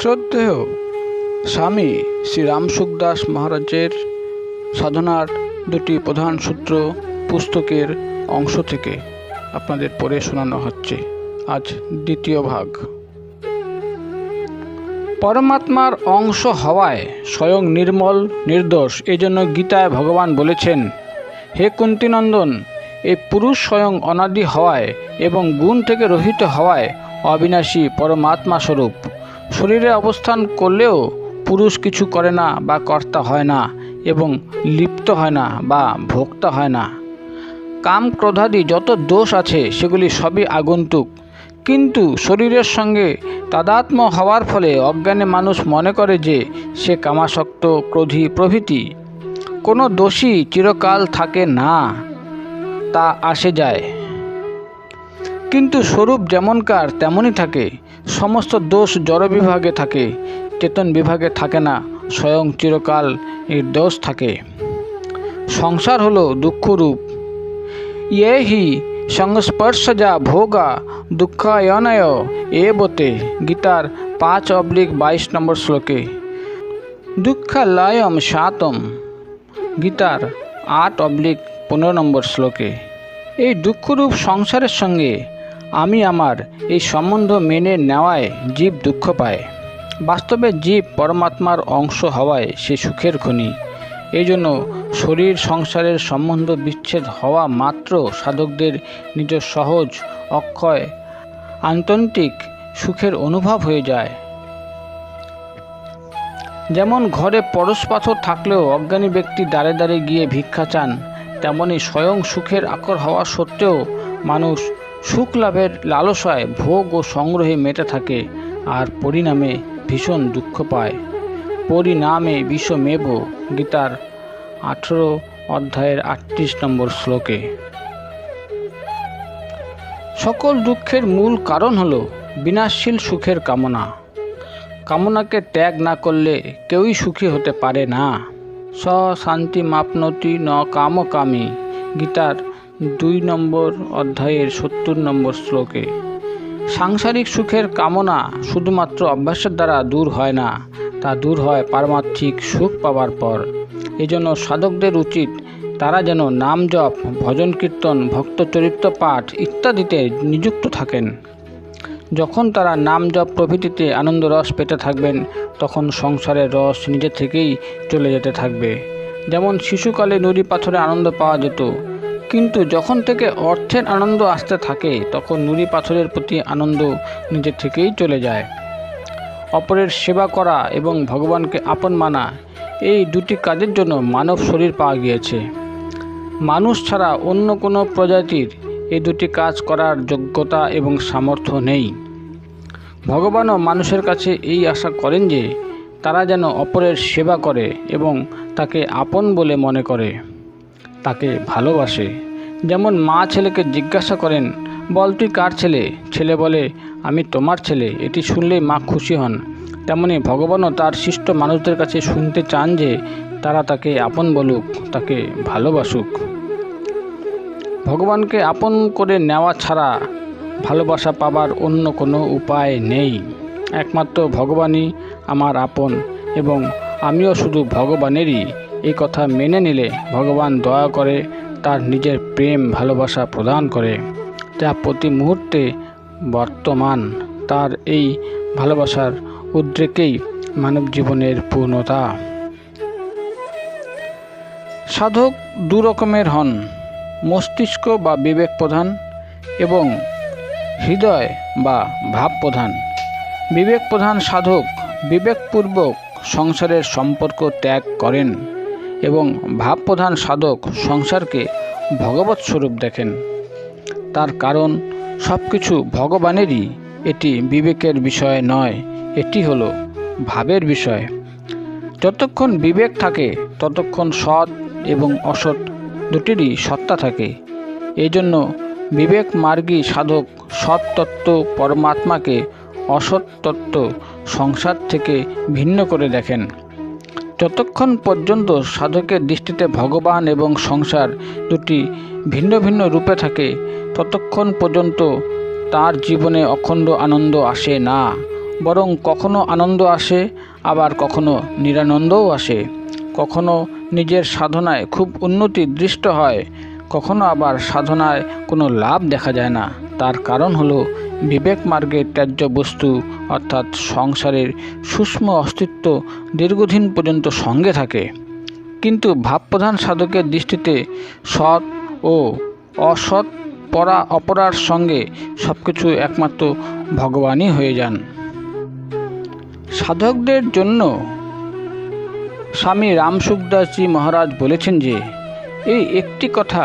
শ্রদ্ধেয় স্বামী শ্রী রামসুখদাস মহারাজের সাধনার দুটি প্রধান সূত্র পুস্তকের অংশ থেকে আপনাদের পড়ে শোনানো হচ্ছে আজ দ্বিতীয় ভাগ। পরমাত্মার অংশ হওয়ায় স্বয়ং নির্মল নির্দোষ, এই জন্য গীতায় ভগবান বলেছেন, হে কুন্তিনন্দন, এই পুরুষ স্বয়ং অনাদি হওয়ায় এবং গুণ থেকে রহিত হওয়ায় অবিনাশী পরমাত্মা স্বরূপ। শরীরে অবস্থান করলেও পুরুষ কিছু করে না বা কর্তা হয় না এবং লিপ্ত হয় না বা ভোক্তা হয় না। কাম ক্রোধাদি যত দোষ আছে সেগুলি সবই আগন্তুক, কিন্তু শরীরের সঙ্গে তাদাত্ম্য হওয়ার ফলে অজ্ঞানে মানুষ মনে করে যে সে কামাসক্ত, ক্রোধী প্রভৃতি। কোনো দোষী চিরকাল থাকে না, তা আসে যায়, কিন্তু স্বরূপ যেমনকার তেমনই থাকে। সমস্ত দোষ জড় বিভাগে থাকে, চেতন বিভাগে থাকে না, স্বয়ং চিরকাল নির্দোষ থাকে। সংসার হলো দুঃখরূপ। ইয়ে হি সংস্পর্শজা ভোগা দুঃখায়নয় এবতে, গীতার 5/22 নম্বর শ্লোকে। দুঃখালয়ম শাতম, গীতার 8/15 নম্বর শ্লোকে। এই দুঃখরূপ সংসারের সঙ্গে আমি আমার এই সম্বন্ধ মেনে নেওয়ায় জীব দুঃখ পায়। বাস্তবে জীব পরমাত্মার অংশ হওয়ায় সে সুখের খনি। এই জন্য শরীর সংসারের সম্বন্ধ বিচ্ছেদ হওয়া মাত্র সাধকদের নিজ সহজ অক্ষয় আত্যন্তিক সুখের অনুভব হয়ে যায়। যেমন ঘরে পরশ পাথর থাকলেও অজ্ঞানী ব্যক্তি দ্বারে দ্বারে গিয়ে ভিক্ষা চান, তেমনি স্বয়ং সুখের আকর হওয়া সত্ত্বেও মানুষ সুখ লাভের লালসায় ভোগ ও সংগ্রহে মেতে থাকে আর পরিণামে ভীষণ দুঃখ পায়। পরিণামে বিষমেব, গীতার 18/38 নম্বর শ্লোকে। সকল দুঃখের মূল কারণ হল বিনাশশীল সুখের কামনা। কামনাকে ত্যাগ না করলে কেউই সুখী হতে পারে না। স শান্তি মাপনতি ন কামকামী, গীতার 2 নম্বর অধ্যায়ের 70 নম্বর শ্লোকে। সাংসারিক সুখের কামনা শুধুমাত্র অভ্যাসের দ্বারা দূর হয় না, তা দূর হয় পারমার্থিক সুখ পাওয়ার পর। এজন্য সাধকদের উচিত তারা যেন নাম জপ, ভজন কীর্তন, ভক্ত চরিত্র পাঠ ইত্যাদিতে নিযুক্ত থাকেন। যখন তারা নাম জপ প্রভৃতিতে আনন্দ রস পেতে থাকবেন, তখন সংসারের রস নিজে থেকেই চলে যেতে থাকবে। যেমন শিশুকালে নুড়ি পাথরে আনন্দ পাওয়া যেত, কিন্তু যখন থেকে অর্থের আনন্দ আসতে থাকে তখন নুড়ি পাথরের প্রতি আনন্দ নিজে থেকেই চলে যায়। অপরের সেবা করা এবং ভগবানকে আপন মানা, এই দুটি কাজের জন্য মানব শরীর পাওয়া গিয়েছে। মানুষ ছাড়া অন্য কোনো প্রজাতির এই দুটি কাজ করার যোগ্যতা এবং সামর্থ্য নেই। ভগবানও মানুষের কাছে এই আশা করেন যে তারা যেন অপরের সেবা করে এবং তাকে আপন বলে মনে করে, তাকে ভালোবাসে। যেমন মা ছেলেকে জিজ্ঞাসা করেন, বল তুই কার ছেলে? ছেলে বলে, আমি তোমার ছেলে। এটি শুনলেই মা খুশি হন। তেমনি ভগবানও তার শিষ্ট মানুষদের কাছে শুনতে চান যে তারা তাকে আপন বলুক, তাকে ভালোবাসুক। ভগবানকে আপন করে নেওয়া ছাড়া ভালোবাসা পাবার অন্য কোনো উপায় নেই। একমাত্র ভগবানই আমার আপন এবং আমিও শুধু ভগবানেরই, এই কথা মেনে নিলে ভগবান দয়া করে তার নিজের প্রেম ভালোবাসা প্রদান করে, যা প্রতি মুহূর্তে বর্তমান। তার এই ভালোবাসার উদ্রেকেই মানব জীবনের পূর্ণতা। সাধক দু রকমের হন, মস্তিষ্ক বা বিবেক প্রধান এবং হৃদয় বা ভাব প্রধান। বিবেক প্রধান সাধক বিবেকপূর্বক সংসারের সম্পর্ক ত্যাগ করেন এবং ভাব প্রধান সাধক সংসারকে ভগবৎ স্বরূপ দেখেন। তার কারণ সব কিছু ভগবানেরই। এটি বিবেকের বিষয় নয়, এটি হলো ভাবের বিষয়। যতক্ষণ বিবেক থাকে ততক্ষণ সৎ এবং অসৎ দুটিরই সত্তা থাকে। এই জন্য বিবেক মার্গী সাধক সৎ তত্ত্ব পরমাত্মাকে অসৎ তত্ত্ব সংসার থেকে ভিন্ন করে দেখেন। যতক্ষণ পর্যন্ত সাধকের দৃষ্টিতে ভগবান এবং সংসার দুটি ভিন্ন ভিন্ন রূপে থাকে, ততক্ষণ পর্যন্ত তার জীবনে অখণ্ড আনন্দ আসে না, বরং কখনো আনন্দ আসে, আবার কখনো নিরানন্দও আসে। কখনো নিজের সাধনায় খুব উন্নতি দৃষ্ট হয়, কখনো আবার সাধনায় কোনো লাভ দেখা যায় না। তার কারণ হলো বিবেক মার্গের ত্যায্য বস্তু অর্থাৎ সংসারের সূক্ষ্ম অস্তিত্ব দীর্ঘদিন পর্যন্ত সঙ্গে থাকে। কিন্তু ভাবপ্রধান সাধকের দৃষ্টিতে সৎ ও অসৎ অপরার সঙ্গে সব কিছু একমাত্র ভগবানই হয়ে যান। সাধকদের জন্য স্বামী রামসুখদাসজি মহারাজ বলেছেন যে এই একটি কথা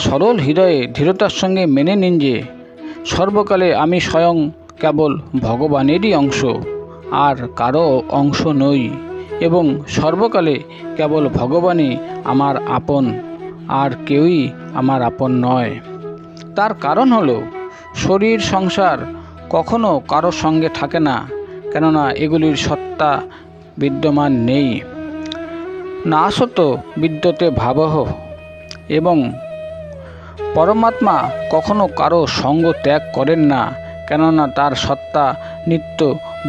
সরল হৃদয়ে দৃঢ়তার সঙ্গে মেনে নিন যে সর্বকালে আমি স্বয়ং কেবল ভগবানেরই অংশ, আর কারো অংশ নই, এবং সর্বকালে কেবল ভগবানই আমার আপন, আর কেউই আমার আপন নয়। তার কারণ হলো শরীর সংসার কখনো কারো সঙ্গে থাকে না, কেননা এগুলির সত্তা বিদ্যমান নেই। নাসত বিদ্যতে ভাবহ, এবং পরমাত্মা কখনো কারো সঙ্গ ত্যাগ করেন না, কেননা তার সত্তা নিত্য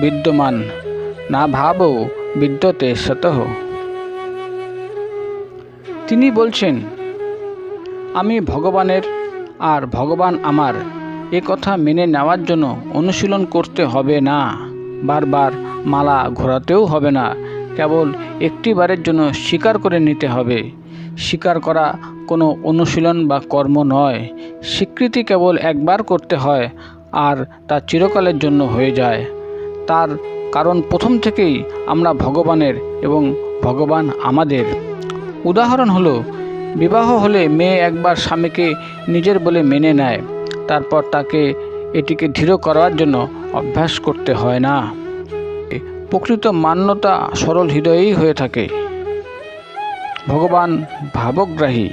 বিদ্যমান। না ভাবও বিদ্যতে সতঃ। তিনি বলছেন আমি ভগবানের আর ভগবান আমার, এ কথা মেনে নেওয়ার জন্য অনুশীলন করতে হবে না, বারবার মালা ঘোরাতেও হবে না, কেবল একটি বারের জন্য স্বীকার করে নিতে হবে। স্বীকার করা কোনো অনুশীলন বা কর্ম নয়, স্বীকৃতি কেবল একবার করতে হয়, আর তা চিরকালের জন্য হয়ে যায়। তার কারণ প্রথম থেকেই আমরা ভগবানের এবং ভগবান আমাদের। উদাহরণ হলো, বিবাহ হলে মেয়ে একবার স্বামীকে নিজের বলে মেনে নেয়, তারপর তাকে এটিকে দৃঢ় করার জন্য অভ্যাস করতে হয় না। প্রকৃত মান্যতা সরল হৃদয়েই হয়ে থাকে। ভগবান ভাবগ্রাহী।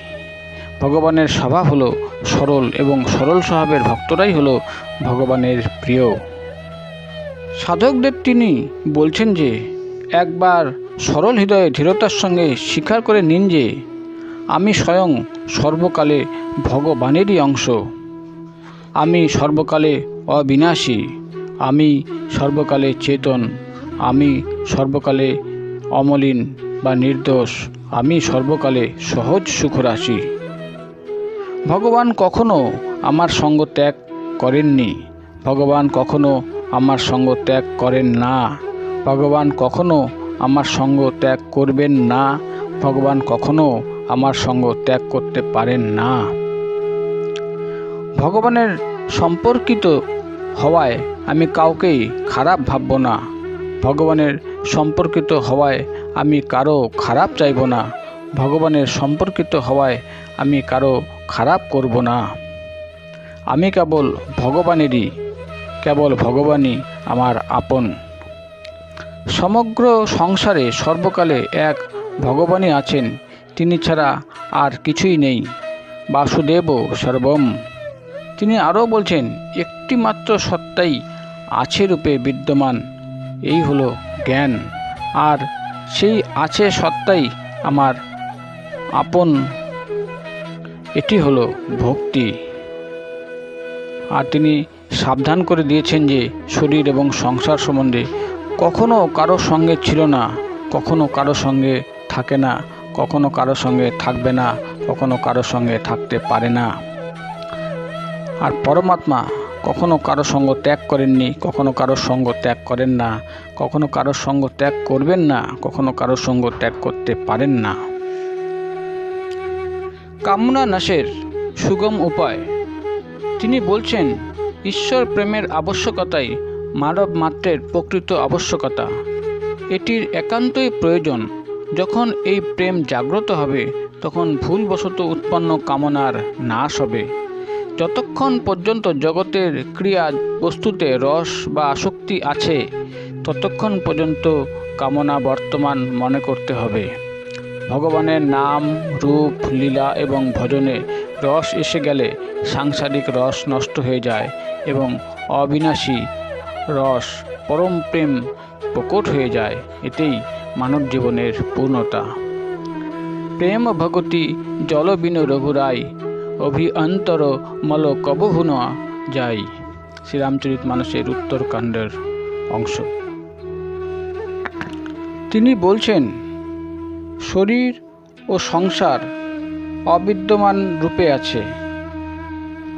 ভগবানের স্বভাব হলো সরল, এবং সরল স্বভাবের ভক্তরাই হলো ভগবানের প্রিয়। সাধকদের তিনি বলছেন যে একবার সরল হৃদয়ে দৃঢ়তার সঙ্গে স্বীকার করে নিন যে আমি স্বয়ং সর্বকালে ভগবানেরই অংশ। আমি সর্বকালে অবিনাশী, আমি সর্বকালে চেতন, আমি সর্বকালে অমলিন বা নির্দোষ, আমি সর্বকালে সহজ সুখরাশি। ভগবান কখনো আমার সঙ্গ ত্যাগ করেননি, ভগবান কখনো আমার সঙ্গ ত্যাগ করেন না, ভগবান কখনো আমার সঙ্গ ত্যাগ করবেন না, ভগবান কখনো আমার সঙ্গ ত্যাগ করতে পারেন না। ভগবানের সম্পর্কিত হওয়ায় আমি কাউকেই খারাপ ভাবব না, ভগবানের সম্পর্কিত হওয়ায় আমি কারো খারাপ চাইব না, ভগবানের সম্পর্কিত হওয়ায় আমি কারো খারাপ করব না। আমি কেবল ভগবানেরই, কেবল ভগবানই আমার আপন। সমগ্র সংসারে সর্বকালে এক ভগবানই আছেন, তিনি ছাড়া আর কিছুই নেই। বাসুদেব সর্বম। তিনি আরও বলছেন একটি মাত্র সত্তাই আছে রূপে বিদ্যমান, এই হলো জ্ঞান, আর সেই আছে সত্তাই আমার আপন, এটি হলো ভক্তি। আর তিনি সাবধান করে দিয়েছেন যে শরীর এবং সংসার সম্বন্ধে কখনো কারো সঙ্গে ছিল না, কখনো কারো সঙ্গে থাকে না, কখনো কারো সঙ্গে থাকবে না, কখনো কারো সঙ্গে থাকতে পারে না। আর পরমাত্মা কখনো কারো সঙ্গ ত্যাগ করেননি, কখনো কারো সঙ্গ ত্যাগ করেন না, কখনো কারো সঙ্গ ত্যাগ করবেন না, কখনো কারো সঙ্গ ত্যাগ করতে পারেন না। কামনা নাশের সুগম উপায়। তিনি বলছেন ঈশ্বর প্রেমের আবশ্যকতাই মানব মাত্রের প্রকৃত আবশ্যকতা। এটির একান্তই প্রয়োজন। যখন এই প্রেম জাগ্রত হবে, তখন ভুলবশত উৎপন্ন কামনার নাশ হবে। যতক্ষণ পর্যন্ত জগতের ক্রিয়া বস্তুতে রস বা আসক্তি আছে, ততক্ষণ পর্যন্ত কামনা বর্তমান মনে করতে হবে। ভগবানের নাম, রূপ, লীলা এবং ভজনে রস এসে গেলে সাংসারিক রস নষ্ট হয়ে যায় এবং অবিনাশী রস পরম প্রেম প্রকট হয়ে যায়। এতেই মানব জীবনের পূর্ণতা। প্রেম ভগতি জল বিনু রঘুরাই, অভিঅন্তর মল কবহু ন যাই। শ্রীরামচরিত মানসের উত্তরকাণ্ডের অংশ। তিনি বলছেন, শরীর ও সংসার অবিদ্যমান রূপে আছে,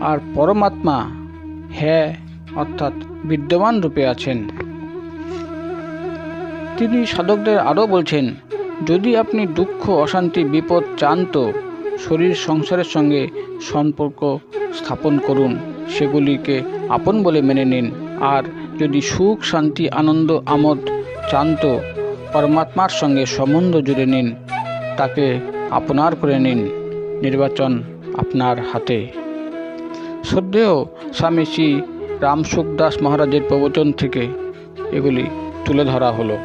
আর পরমাত্মা অর্থাৎ বিদ্যমান রূপে আছেন। তিনি সাধকদের আরও বলছেন, যদি আপনি দুঃখ, অশান্তি, বিপদ চান তো শরীর সংসারের সঙ্গে সম্পর্ক স্থাপন করুন, সেগুলিকে আপন বলে মেনে নিন। আর যদি সুখ, শান্তি, আনন্দ, আমোদ চান তো পরমাত্মার সঙ্গে সম্বন্ধ জুড়ে নিন, তাকে আপনার করে নিন। নির্বাচন আপনার হাতে। শ্রদ্ধেয় স্বামী শ্রী রামসুখদাস মহারাজের প্রবচন থেকে এগুলি তুলে ধরা হলো।